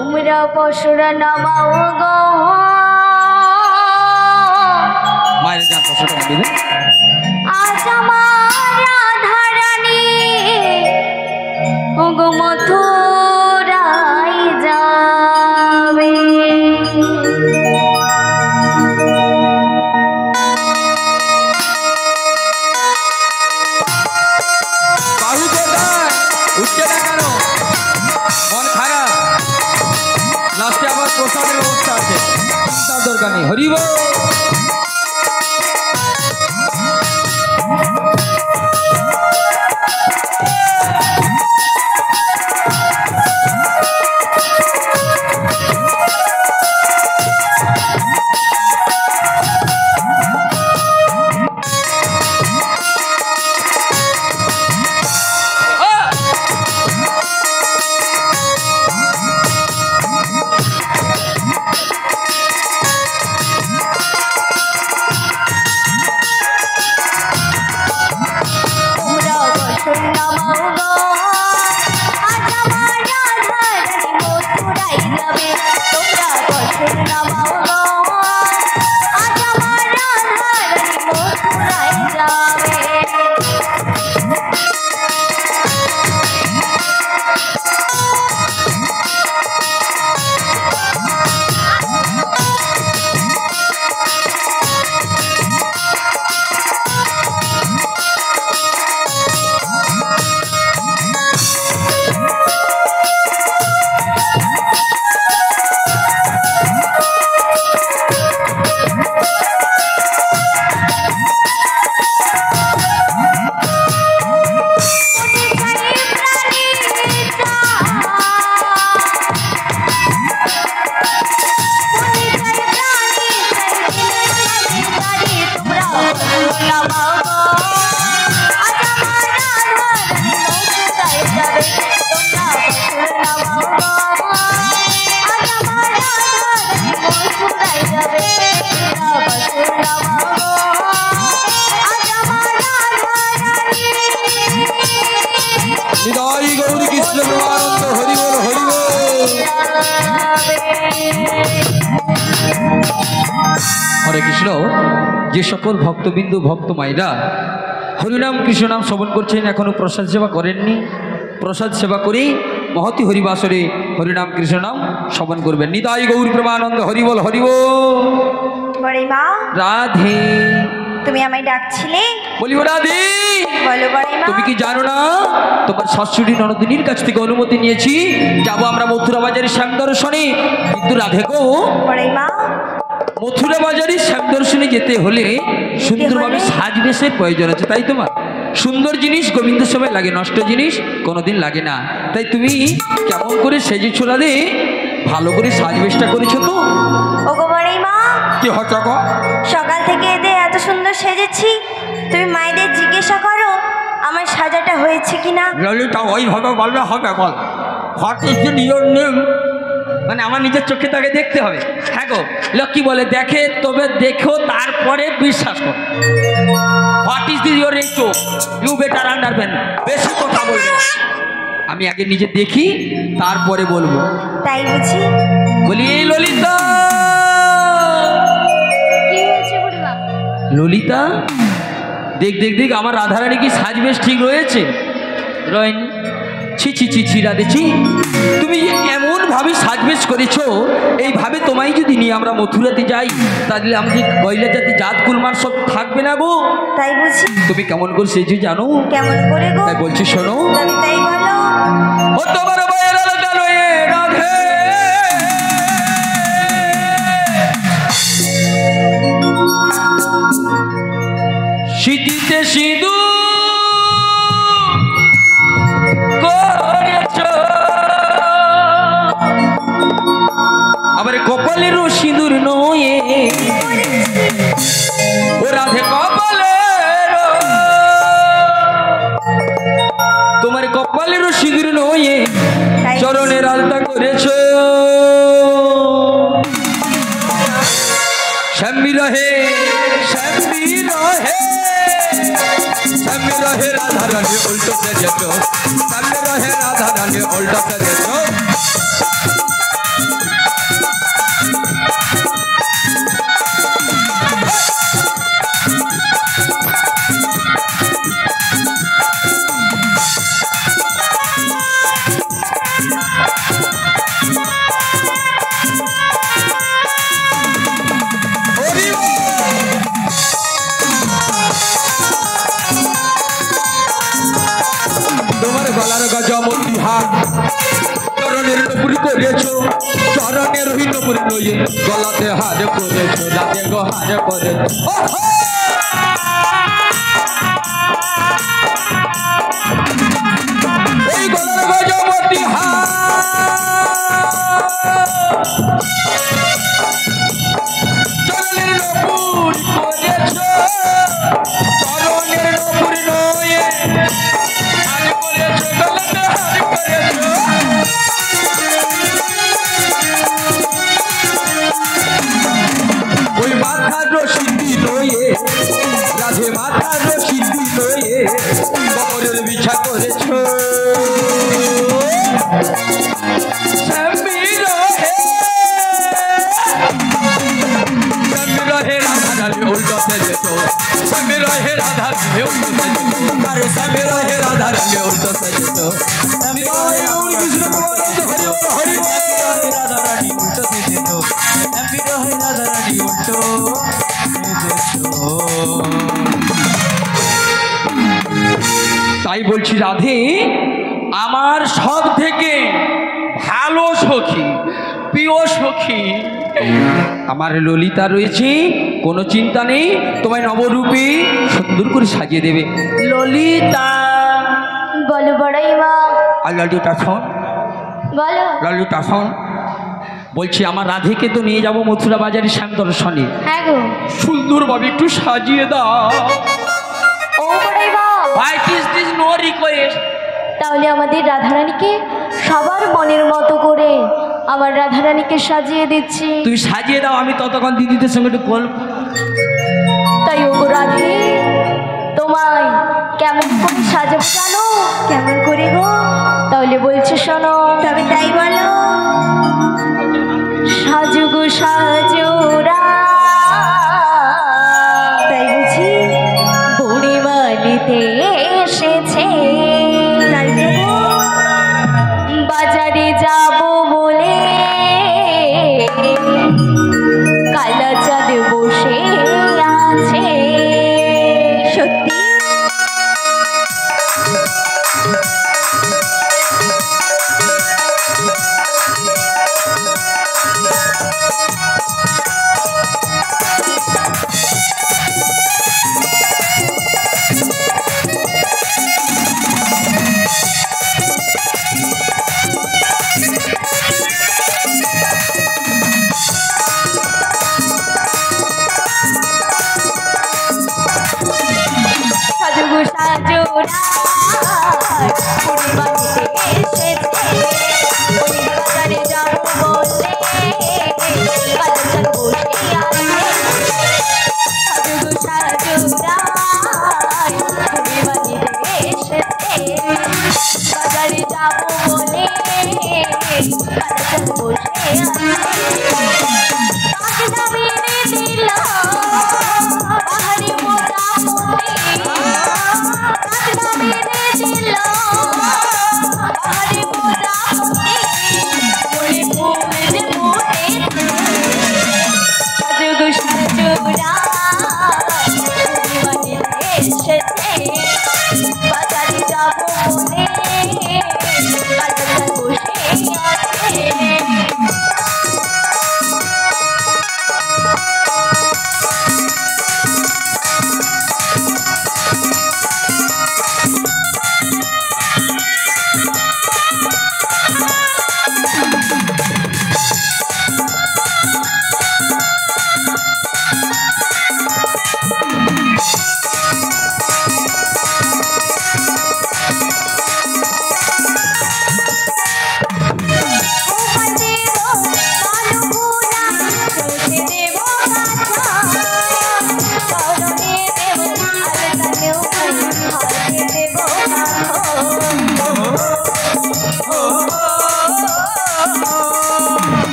তোমরা পশুরা নামাও গো মায়ের যা পশুটা দিলে আজ আমার রাধা রানী ওগো মথুরায় যাবে উঠছে না কেন? মন খারাপ, লাস্টে আবার প্রসাদের ব্যবস্থা আছে, তার দরকার নেই। হরি বল। হরে কৃষ্ণ। যে সকল ভক্তবিন্দু ভক্ত মায়েরা হরিনাম কৃষ্ণ নাম শ্রবণ করছেন, এখনো প্রসাদ সেবা করেননি, প্রসাদ সেবা করে মহতি হরিবাসরে হরিনাম কৃষ্ণ নাম শ্রবণ করবেন। নিতাই গৌর প্রেমানন্দ হরি বল হরি বল। বড় মা রাধে, তুমি আমায় ডাকছিলে? বলিব রাধে। বলো বড় মা। তুমি কি জানো না, তোমার শাশুড়ি ননদিনীর কাছ থেকে অনুমতি নিয়েছি, যাবো আমরা মথুরা বাজারের শ্যাম দর্শনে। কিন্তু রাধে গো, বড় মা, মথুরা বাজারে শ্যাম দর্শনে যেতে হলে সুন্দরভাবে সাজবেশের প্রয়োজন আছে, তাই তোমার সুন্দর জিনিস গোবিন্দ সবাই লাগে, নষ্ট জিনিস কোনোদিন লাগে না। তাই তুমি কেমন করে সেজেছো রাধে? ভালো করে সাজবেশটা করেছো তো? ওগো বড় মা, কি হচ্ছে গো? সকাল থেকে এদের এত সুন্দর সেজেছি, তুমি মায়েদের জিজ্ঞাসা করো আমার সাজাটা হয়েছে কিনা। ললিতা ওইভাবে বললে হবে? বল, what is the your name? মানে আমার নিজের চোখে তাকে দেখতে হবে। হ্যাঁ গো, লক্ষ্মী বলে দেখে তবে দেখো, তারপরে বিশ্বাস করো। What is the your name? You better understand. বেশি কথা বলবে না, আমি আগে নিজে দেখি তারপরে বলবো। তাই বুঝি? বলি এই ললিতা। কি হয়েছে বুড়িমা? ললিতা, দেখ দেখ দেখ আমার রাধারানী কি সাজবেশ ঠিক রয়েছে? রয়নি। ছি ছি ছি ছি রাধে ছি, তুমি এমন ভাবে সাজবেশ করেছো, এইভাবে তোমায় যদি নিয়ে আমরা মথুরাতে যাই তাহলে আমাদের গয়লা জাতি জাত কুলমান সব থাকবে না গো। তাই বুঝি? তুমি কেমন করে সেজো জানো? কেমন করে গো? তাই বলছি শোনো। তবে তাই বলো। ও তোমার বয়ের আলাদা লয়ে রাধে, শীতিতে সিঁদুর আবার কপালের সিঁদুর নয়ে, ও রাধে কপালের, তোমার কপালের সিঁদুর নয়ে চরণের আলতা করেছ। শ্যামী রহে শ্যামী রহে শ্যামী রহে রাধা রানী উল্টো সেজেছ, শ্যামী রহে রাধা রানী উল্টো সেজেছ। করেছো চরণের হীনপুর লইয়ে গলাতে হার করেছো রাধে গো হার করেছো এই গলার গজমতি চরণের নপুর করেছো চরণের নপুর লইয়ে হার করেছো গলাতে হার করেছো ওই মাথার রশিদি লয়ে রাধে মাথার রশিদি লয়ে কবরের বিছা করেছো স্বামী রহে রাধারে উল্টোতে যেত স্বামী রহে রাধারে উল্টোতে যেত আরে স্বামী রহে রাধারে উল্টোতে যেত স্বামী রহে কৃষ্ণ হরি হরি রাধারানী উল্টোতে যেত স্বামী রহে রাধারানী উল্টো তাই বলছি রাধে আমার সব থেকে ভালো সখী প্রিয় সখী আমার ললিতা রয়েছে কোনো চিন্তা নেই তোমায় নবরূপে সুন্দর করে সাজিয়ে দেবে ললিতা বলো বড়াই মা। আর ললিতা শোন বলো। ললিতা শোন বলছি আমার রাধেকে তো নিয়ে যাবো মথুরা বাজারের শ্যাম দর্শনে হ্যাঁ গো সুন্দরভাবে একটু সাজিয়ে দাও ও বড়াই মা। ভাই দিস নো রিকোয়েস্ট তাহলে আমাদের রাধারানীকে সবার মনের মতো করে আমার রাধারানীকে সাজিয়ে দিচ্ছি। তুই সাজিয়ে দাও আমি ততক্ষণ দিদিদের সঙ্গে একটু গল্প। তাই ও রাধে তোমায় কেমন করে সাজাবো জানো? কেমন করে গো? তাহলে বলছি শোনো। তবে তাই বলো। সাজু গো সাজোরা তাই বুঝি পূর্ণিমালিতে এসেছে বাজারে যাব বলে কালা চাঁদ বসে আছে। সত্যি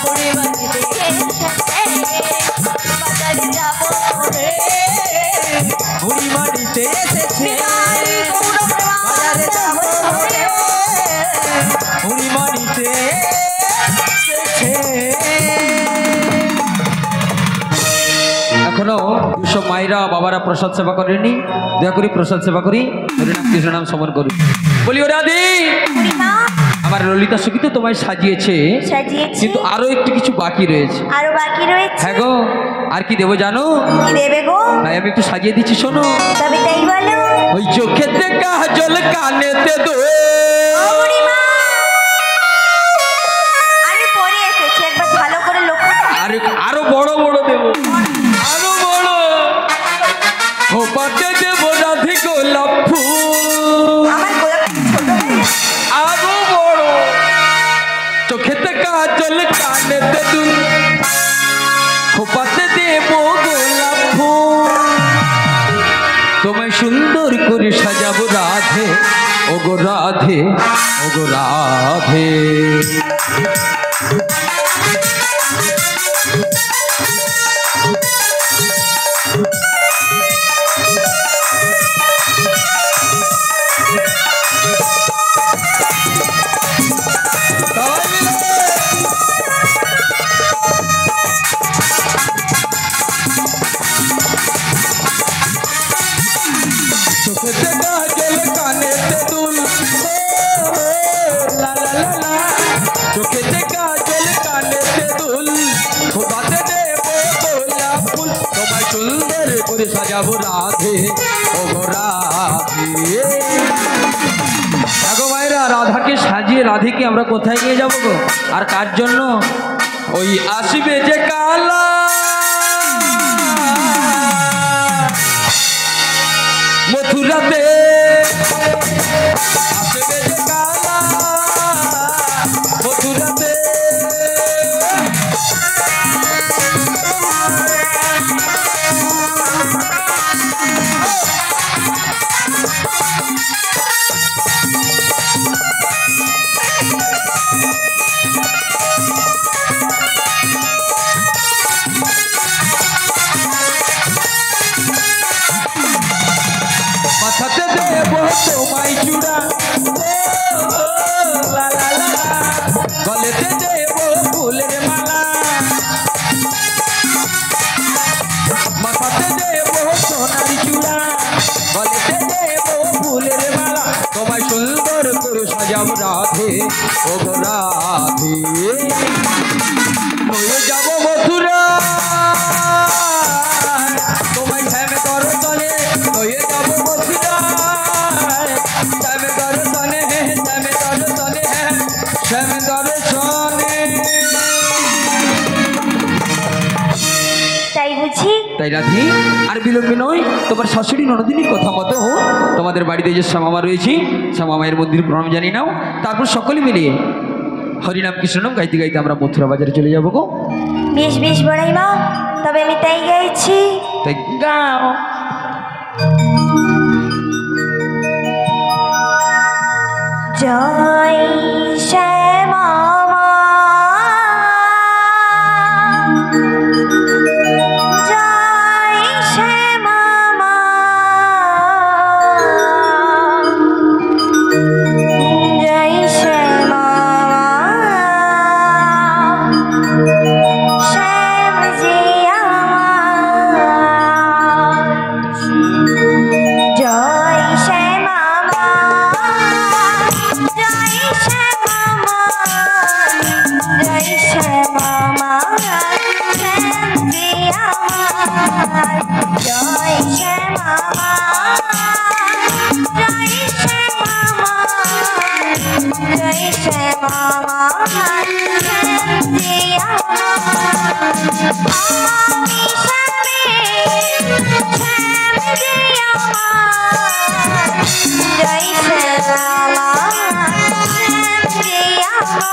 বুড়ি বাড়িতে এসেছে বাজারে যাবো রে বুড়ি বাড়িতে এসেছে বাজারে যাবো রে বুড়ি বাড়িতে এসেছে। এখনো দুশো মায়েরা বাবারা প্রসাদ সেবা করেনি, দয়া করি প্রসাদ সেবা করি, হরিনাম কৃষ্ণ নাম সমন করি। বলি ও রাধে, আমার ললিতা সখী তো তোমায় সাজিয়েছে, কিন্তু আরো একটু কিছু বাকি রয়েছে। আরো বাকি রয়েছে? হ্যাঁ গো, আর কি দেবো জানো? কি দেবে গো? তাই আমি একটু সাজিয়ে দিচ্ছি, শোনো। তবে তাই বলো। ওই চোখেতে কাজল কানেতে দো। আমি পরে এসেছি, একবার ভালো করে লক্ষ্য করো। আরো বড় বড় দেবো, আরো বড় খোপাতে দেবো রাধে গোলাপ ফুল। আমার গোলাপ ছোট হয়ে গেছে। আরো বড় চোখেতে কাজল কানেতে দুল খোপাতে দেবো গোলাপ ফুল। তোমায় সুন্দর করে সাজাবো রাধে, ও গো রাধে, ও গো রাধে। সাজাবো রাধে, ও গো রাধে। দেখো ভাইরা, রাধাকে সাজিয়ে রাধেকে আমরা কোথায় নিয়ে যাবো গো? আর কার জন্য? ওই আসবে যে কালা মথুরাতে, আসবে যে কালা মথুরাতে। মাথাতে দেবো তোমায় চূড়া, লা লা লা, গলেতে দেবো ফুলের মালা। মাথাতে দেবো সোনার চূড়া, গলেতে দেবো ফুলের মালা। তোমায় সুন্দর করে সাজাবো রাধে, ও গো রাধে। হয়ে যাবো মথুরা, তোমায় শ্যামে দর্শনে, হয়ে যাবো মথুরা, শ্যামে দর্শনে, শ্যামে দর্শনে, শ্যামে দর্শনে। তাই বুঝি? তাই রাধি, আর বিলম্বে নয়, তোমার শাশুড়ি ননদিনীর কথা মতো তোমাদের বাড়িতে যে শ্যামামা রয়েছে, শ্যামামায়ের মন্দির প্রণাম জানিয়ে নাও। তারপর সকলে মিলিয়ে হরিনাম কৃষ্ণনাম গাইতে গাইতে আমরা মথুরা বাজারে চলে যাবো গো। বেশ বেশ বড়াই মা, তবে আমি তাই গাইছি। তাই গাও। জয় শ্যামা মা, জয় শ্যামা মা, জয় শ্যামা মা, শ্যাম যে আমার। জয় শ্যামা মা, জয় শ্যামা মা, জয় শ্যামা মা, শ্যাম যে আমার। জয় শ্যামা মা, জয় শ্যামা মা, জয় শ্যামা মা, শ্যাম যে আমার। আমি শ্যামে, শ্যাম যে আমার। জয় শ্যামা মা, শ্যাম যে আমার।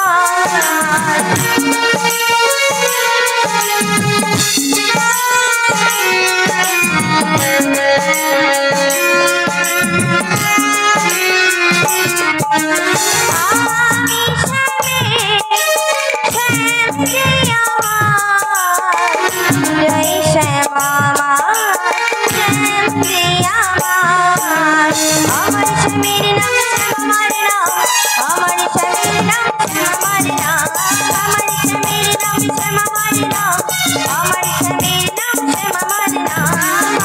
আমি শ্যামে, শ্যাম যে জয় শ্যামা মা শ্যাম রে আমার স্বামীর নাম শ্যামার নাম আমার স্বামীর নাম শ্যামার নাম আমার স্বামীর নাম শ্যামার নাম আমার স্বামীর নাম শ্যামার নাম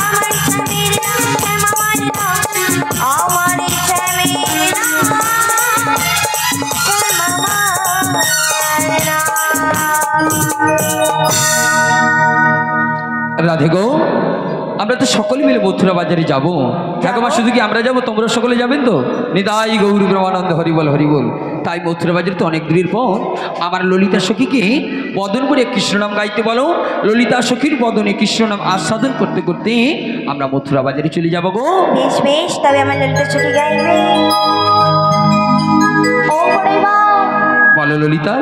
আমার স্বামীর নাম শ্যামার নাম আমার স্বামীর নাম রাধে গো, আমরা তো সকলে মিলে মথুরা বাজারে যাবো। ঠাকুমা শুধু কি আমরা যাবো, তোমরা সকলে যাবেন তো? নিতাই গৌর ব্রহ্মানন্দ হরিবল হরিবল। তাই মথুরা বাজারে তো অনেক দূরের পর আমার ললিতা সখীকে বদন করে কৃষ্ণনাম গাইতে বলো। ললিতা সখীর বদনে কৃষ্ণনাম আস্বাদন করতে করতে আমরা মথুরা বাজারে চলে যাবো গো। বেশ বেশ, তবে আমার ললিতা সখী গাইবে। ও বড়িমা, বলো ললিতা।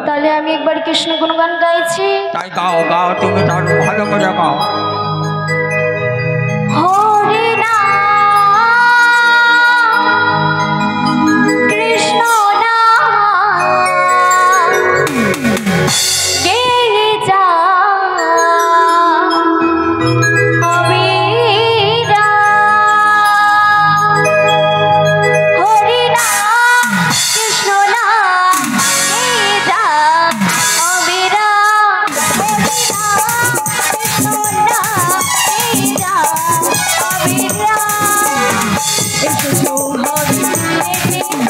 তাহলে আমি একবার কৃষ্ণ গুণগান গাইছি। তাই গাও গাও, তুমি তার ভালো করে গাও। হরি নাম কৃষ্ণ নাম গেয়ে যা অবিরা। হরি নাম কৃষ্ণ নাম গেয়ে যা অবিরা। হরি নাম কৃষ্ণ নাম গেয়ে যা অবিরা। এসো হরি এসে হবে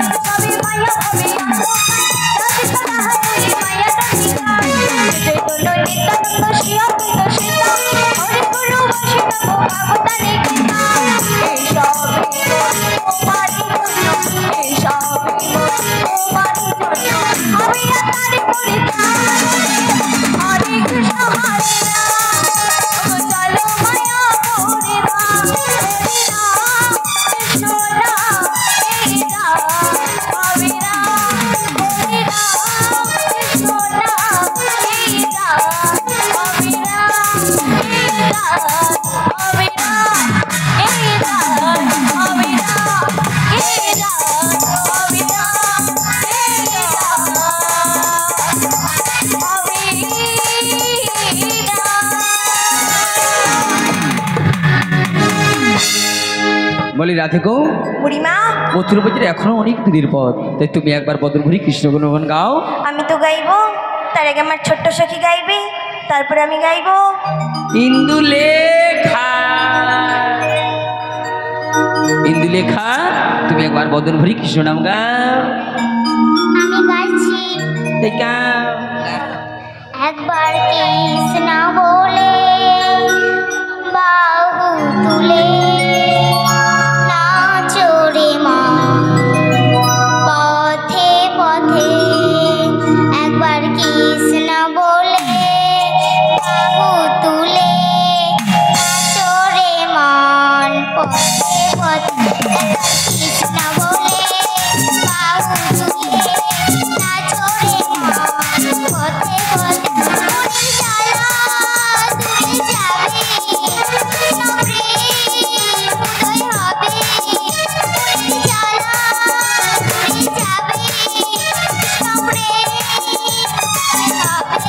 না করু নারী ভাবি। এসো হরি এসে হবে না করু নারী ভাবি। হৃদয় গৌরাই হরি কৃষ্ণ হরি নাম ও চলো মায়া পূর্ণা। হরি নাম কৃষ্ণ নাম এই যা অবিরা। বলি রাধে গো, বুড়িমা মথুরা বাজারে এখনো অনেক দূরের পথ, তাই তুমি একবার বদল ভরি কৃষ্ণ গুণগান গাও। আমি তো গাইবো, তার আগে আমার ছোট্ট সখী গাইবে। তারপরে আমি গাইবো। ইন্দুলেখা, ইন্দুলেখা, তুমি একবার বদন ভরি কৃষ্ণ নাম গাও। আমি গাইছি। গাও। একবার কৃষ্ণ বলে বাহু তুলে নাচো রে মা পথে পথে। একবার কৃষ্ণ বলে বাহু তুলে নাচো রে মান পথে পথে। কৃষ্ণ বলে বাহু তুলে নাচো রে মান পথে পথে। মনের জ্বালা দূরে যাবে, কৃষ্ণ প্রেম উদয় হবে। মনের জ্বালা দূরে যাবে, কৃষ্ণ প্রেম উদয় হবে।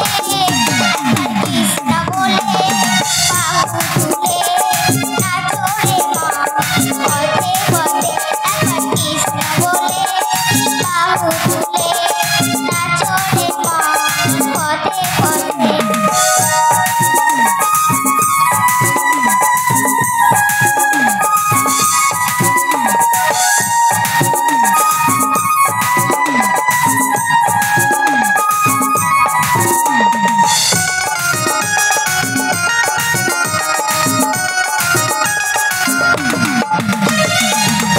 একবার কৃষ্ণ বলে বাহু তুলে নাচো রে মা পথে পথে। একবার কৃষ্ণ বলে বাহু তুলে নাচো রে মা পথে পথে।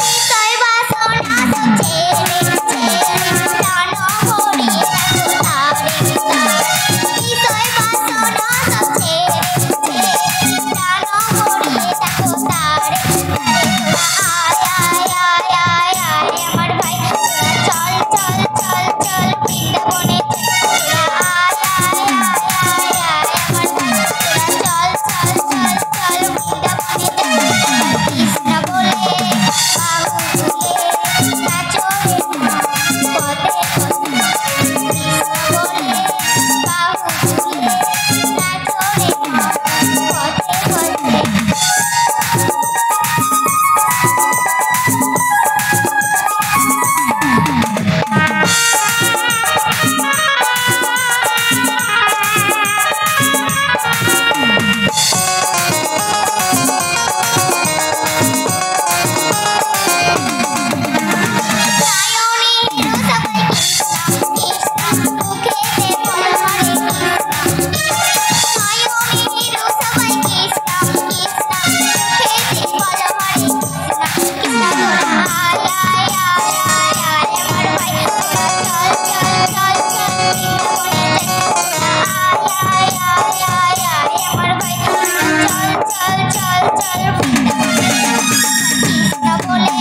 বিষয় বাসনা সব ছেড়ে ছেড়ে প্রাণ ভরে দেখো তারে তারে। বিষয় বাসনা সব ছেড়ে ছেড়ে প্রাণ ভরে দেখো তারে তারে। তোরা আয় আয় আয় আয় আয় আমার ভাই, তোরা চল চল চল চল বৃন্দাবনে। তোরা আয় আয় আয় আয় আয় আমার ভাই, তোরা চল চল চল চল বৃন্দাবনে। কৃষ্ণ বলে বাহু তুলে নাচো রে মা পথে পথে। কৃষ্ণ বলে বাহু তুলে নাচো রে মা পথে পথে। সায়নীর সবাই কৃষ্ণ কৃষ্ণ মুখেতে বলো হরে কৃষ্ণ। সায়নীর সবাই কৃষ্ণ কৃষ্ণ মুখেতে বলো হরে কৃষ্ণ। কৃষ্ণ তোরা আয় আয় আয় আয় আয় আমার ভাই, তোরা চল চল চল চল বৃন্দাবনে যাই। তোরা আয় আয় আয় আয় আয় আমার ভাই, তোরা চল চল চল চল বৃন্দাবনে যাই। কৃষ্ণ বলে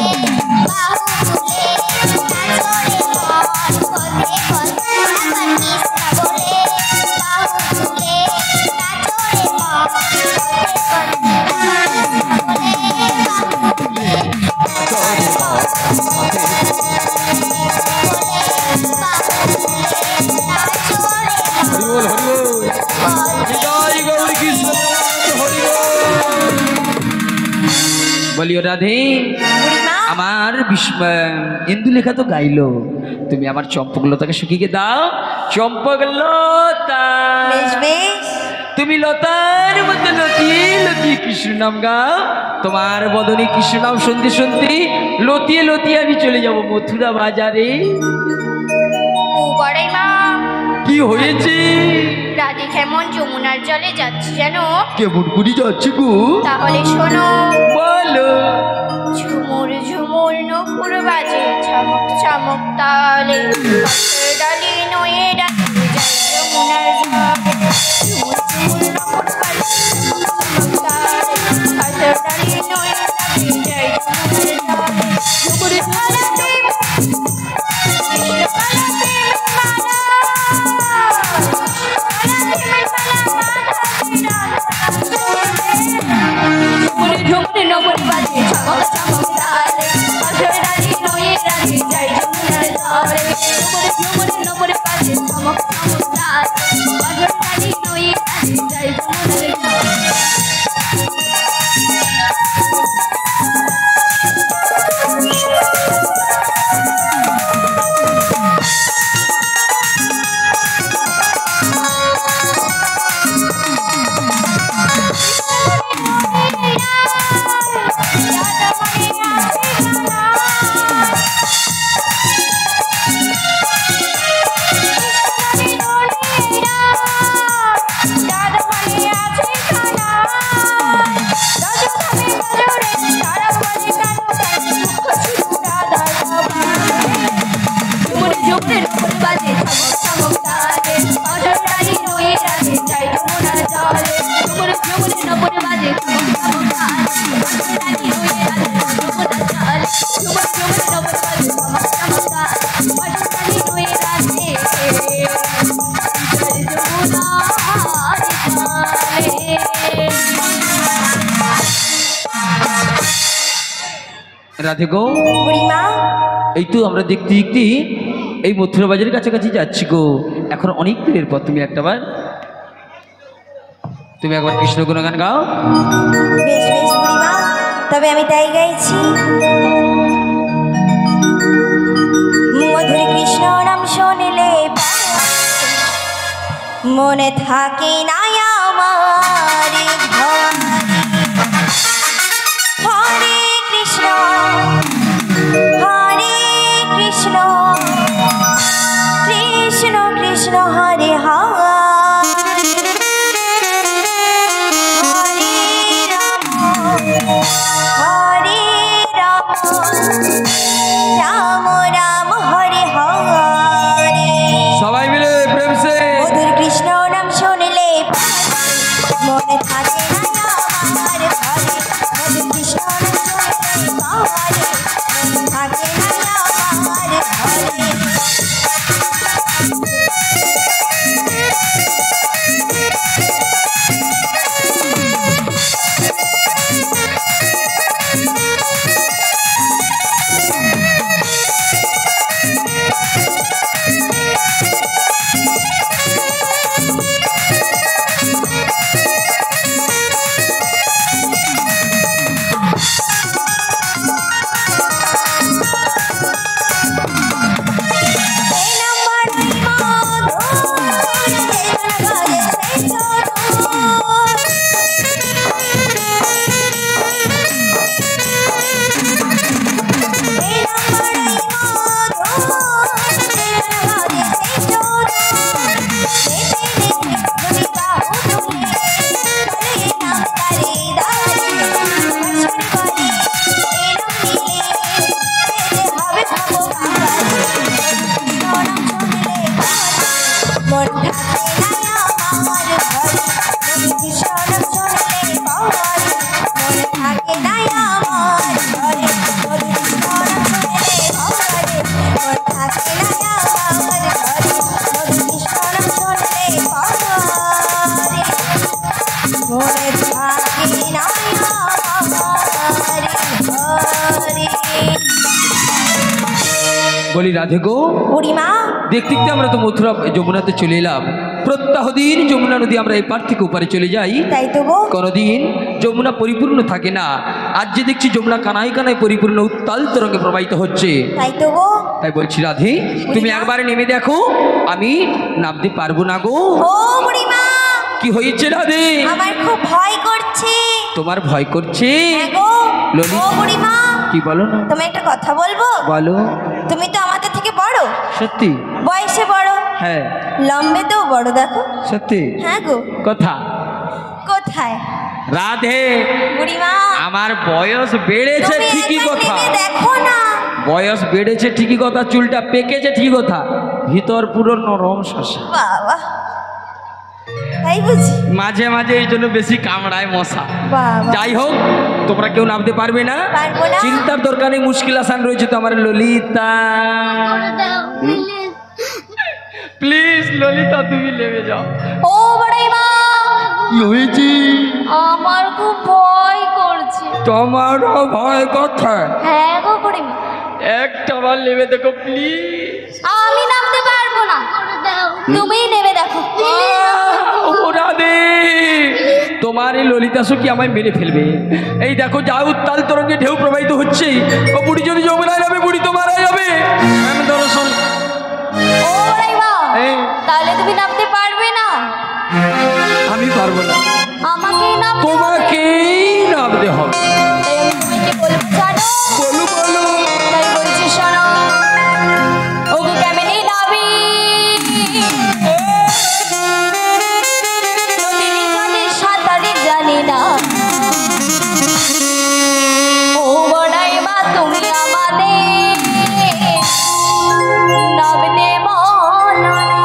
বাহু তুলে নাচো রে মন পথে পথে। একবার কৃষ্ণ বলে বাহু তুলে নাচো রে মন পথে পথে। কৃষ্ণ বলে বাহু তুলে নাচো রে মন পথে বলিও রাধে। আমার ইন্দুলেখা তো গাইলো, তুমি আমার চম্পকলতাকে শুকিয়ে দাও। চম্পকলতা, বেশ বেশ। তুমি লতার মধ্যে লতিয়ে লতিয়ে কৃষ্ণ নাম গাও। তোমার বদনে কৃষ্ণ নাম শুনতে শুনতে লতিয়ে লতিয়ে আমি চলে যাব মথুরা বাজারে। ও বড়াই মা, কি হয়েছে? রাধে কেমন যমুনার জলে যাচ্ছে জানো? কেমন করে যাচ্ছে গো? তাহলে শোনো। বলো। ঝুমুর ঝুমুর নূপুর বাজে চমক চমক তালে, পাথর ডালি নয়ে ডালি যায় যমুনার জলে। ঝুমুর ঝুমুর নূপুর বাজে চমক চমক তালে, পাথর ডালি নয়ে ডালি যায় যমুনার জলে। ঝুমুর ঝুমুর ঝুমুর নূপুর বাজে চমক চমক তালে, পাথর ডালি নয়ে ডালি যায় যমুনার জলে। ঝুমুর ঝুমুর নূপুর বাজে চমক চমক তালে, পাথর ডালি নয়ে ডালি যায় যমুনার জলে। রাজে রানী রয়ে রাজে যমুনা চাল ঝুমুর ঝুমুর নবর রাজে চমৎকার রানী রয়ে রাজে যমুনা রাধে গো বুড়িমা এই তো আমরা দেখতে দেখতে এই মথুরা বাজারের কাছাকাছি যাচ্ছি গো। এখন অনেক দূরের পর তুমি একবার কৃষ্ণ গুণগান গাও। বেশ বেশ বুড়িমা, তবে আমি তাই গাইছি। মধুর কৃষ্ণ নাম শুনলে মনে থাকে না আমার ঘর। হরে কৃষ্ণ কৃষ্ণ কৃষ্ণ হরে হরে হরে রাম রাম রাম হরে হরে। সবাই মিলে প্রেম সে মধুর কৃষ্ণ নাম শুনলে মনে থাকে না আমার ঘরে। মধুর কৃষ্ণ নাম শুনলে মনে থাকে না আমার ঘরে। বলি রাধে গো বুড়িমা দেখতে দেখতে আমরা তো মথুরা যমুনাতে চলে এলাম। প্রত্যহ দিন যমুনা নদী আমরা এই পার থেকে ওপারে চলে যাই, তাই তো গো। কোনোদিন যমুনা পরিপূর্ণ থাকে না। আজ যে দেখছি যমুনা কানায় কানায় পরিপূর্ণ উত্তাল তরঙ্গে প্রবাহিত হচ্ছে। তাই তো গো। তাই বলছি রাধে তুমি একবার নেমে দেখো, আমি নামতে পারবো না গো। ও বুড়িমা কি হয়েছে রাধে? আমার খুব ভয় করছে। তোমার ভয় করছে? হ্যাঁ গো। ললি ও বুড়িমা কি বলো না? তুমি একটা কথা বলবো? বলো। তুমি তো আমাদের থেকে বড়। সত্যি? বয়সে বড়, হ্যাঁ। লম্বেতেও বড়, দেখো। সত্যি? হ্যাঁ গো। কথা কোথায়? রাধে বুড়িমা আমার বয়স বেড়েছে তুমি ঠিকই একবার কথা, নেমে দেখো না। বয়স বেড়েছে ঠিকই কথা, চুলটা পেকেছে ঠিকই কথা, ভিতর পুরো নরম শসা। বাবা তাই বুঝি? মাঝে মাঝে এই জন্য বেশি কামড়ায় মশা। বাবা যাই হোক তোমরা কেউ নামতে পারবে না, পারবো না। চিন্তার দরকার নেই। মুশকিল আসান রয়েছে তো আমার ললিতা। প্লিজ ললিতা তুমি নেমে যাও। ও বুড়িমা কি হয়েছে? আমার খুব ভয় করছে। তোমারও ভয় কথা? হ্যাঁ গো বুড়িমা। একটা বার নেমে দেখো প্লিজ। আমি নামতে পারবো না, তুমিই নেমে দেখো। রাধে তোমার এই ললিতা সখী আমায় মেরে ফেলবে। এই দেখো যা উত্তাল তরঙ্গে ঢেউ প্রবাহিত হচ্ছে, ও বুড়ি যদি যমুনায় যাবে বুড়ি তো মারা যাবে। আমি দর্শন ও বুড়িমা তাহলে তুমি নামতে পারবে না? আমি পারবো না, আমাকেই নামতে হবে। তোমাকেই নামতে হবে। তাই আমি তোমাকে বলবো জানো? বলো বলো। তাই বলছি শোনো, ওগো কেমনে নাবি নদীর জলে সাঁতারে জানি না। ও বুড়িমা তুমি আমাদের নামতে বলো না।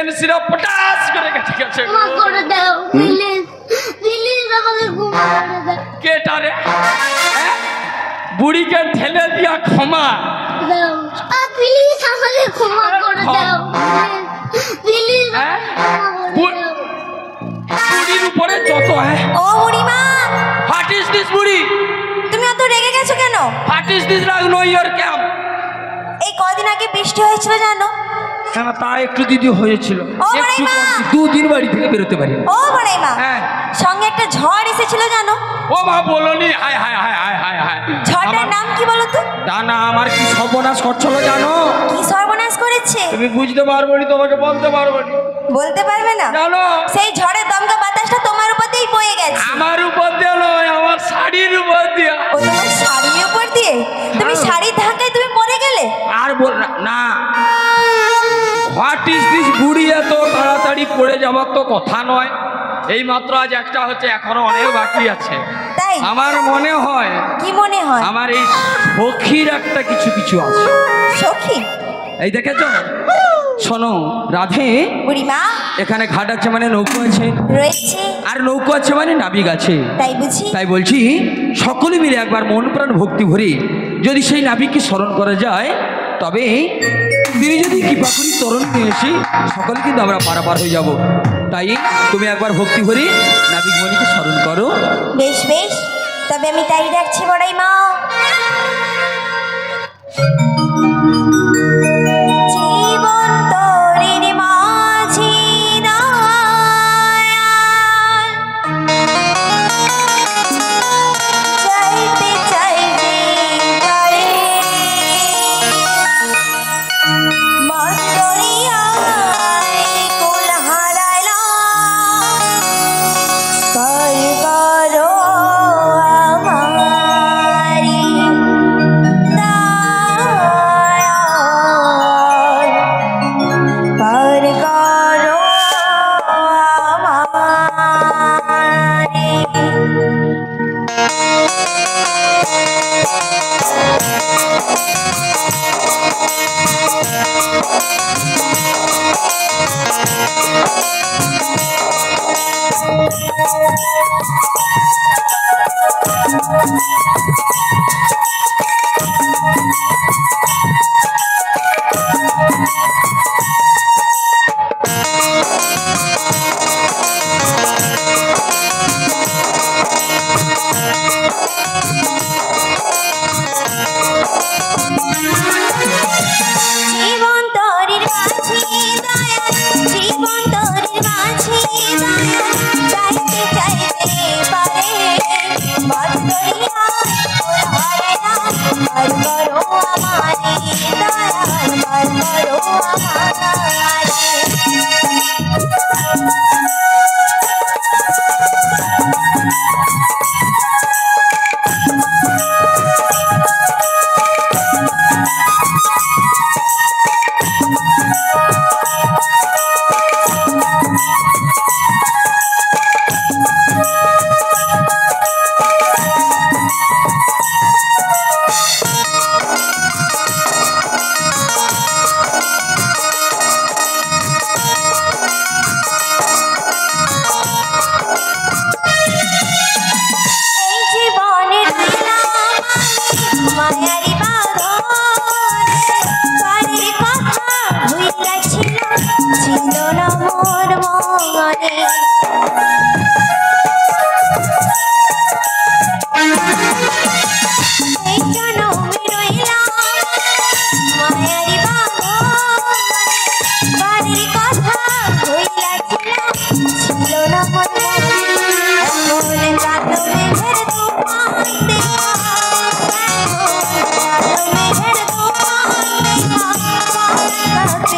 এমএনসিরা পটাশ করে কেটে গেছে। ক্ষমা করে দাও প্লিজ, প্লিজ আমাকে ক্ষমা করে দাও। কেটারে বুড়িকে ঠেলে দিয়া ক্ষমা দাও প্লিজ আমাকে ক্ষমা করে দাও প্লিজ, বুড়ির উপরে যত ও বুড়িমা, হোয়াট ইজ দিস বুড়ি? তুমি অত রেগে গেছো কেন? হোয়াট ইজ দিস রাগ নো ইয়ার ক্যাম্প? এই কদিন আগে বৃষ্টি হয়েছিল জানো? কেন তা একটু দিদি হয়েছিল, ও একটু বুড়িমা! দুদিন বাড়ি থেকে বেরোতে পারি। ও বুড়িমা, হ্যাঁ। সঙ্গে একটা ঝড় এসেছিল জানো? ও মা বলনি, হায় হায় হায় হায় হায় হায়। ঝড়টার নাম কি বলো তো? না আমার কি সর্বনাশ করছিল জানো? কি সর্বনাশ করেছে? তুমি বুঝতে পারবো নি, তোমাকে বলতে পারবো নি। বলতে পারবে না? জানো সেই ঝড়ের দমকা বাতাসটা তোমার উপর দিয়েই বয়ে গেছে। আমার উপর দিয়ে নয়, আমার শাড়ির উপর দিয়ে। ও তোমার শাড়ির উপর দিয়ে? তুমি শাড়ির ধাক্কায় তুমি পড়ে গেলে? আর বল না, হোয়াট ইজ দিস বুড়ি? এত তাড়াতাড়ি পড়ে যাওয়ার তো কথা নয়। এই মাত্র আজ একটা হচ্ছে, এখনো অনেক বাকি আছে। তাই আমার মনে হয়, কি মনে হয়? আমার এই সখীর একটা কিছু কিছু আছে। সখী? এই দেখেছো? শোনো রাধে, বুড়িমা এখানে ঘাট আছে মানে নৌকো আছে, রয়েছে, আর নৌকো আছে মানে নাবিক আছে। তাই বুঝি? তাই বলছি সকলে মিলে একবার মন প্রাণ ভক্তি ভরে যদি সেই নাবিককে স্মরণ করা যায়, তবে তিনি যদি কৃপা করি তরুণ নিয়ে এসে সকলে কিন্তু আমরা পারাপার হয়ে যাব। তাই তুমি একবার ভক্তি ভরে নাবিক মণিকে স্মরণ করো। বেশ বেশ, তবে আমি তাই রাখছি বড়াই মা। জীবন তরির মাঝি দয়াল, চাইতে চাইতে পারে মাছ দরিয়ায় কুল হারাইলাম, পার করো আমারি দয়াল, পার করো আমারি। জীবন তরির মাঝি দয়াল, জীবন তরির মাঝি দয়াল, চাইতে চাইতে পারে মাছ দরিয়ায় কুল হারাইলাম, পার করো আমারি দয়াল, পার করো আমারি। এই জীবনের দিলাম মায়ারি বাঁধনে, পারের কথা ভুইলাছিল, ছিল না মোর মনে। এই জনমে রইলাম মায়ারি বাঁধনে, পারের কথা ভুইলাছিল, ছিল না মোর মনে। এখন কালো মেঘের তুফান দেখা, এখন কালো মেঘের তুফান দেখা,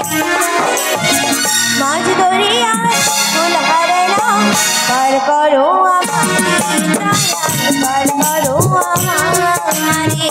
মাঝ দরিয়ায় কুল হারাইলাম, পার করো আমারি দয়াল, পার করো আমারি।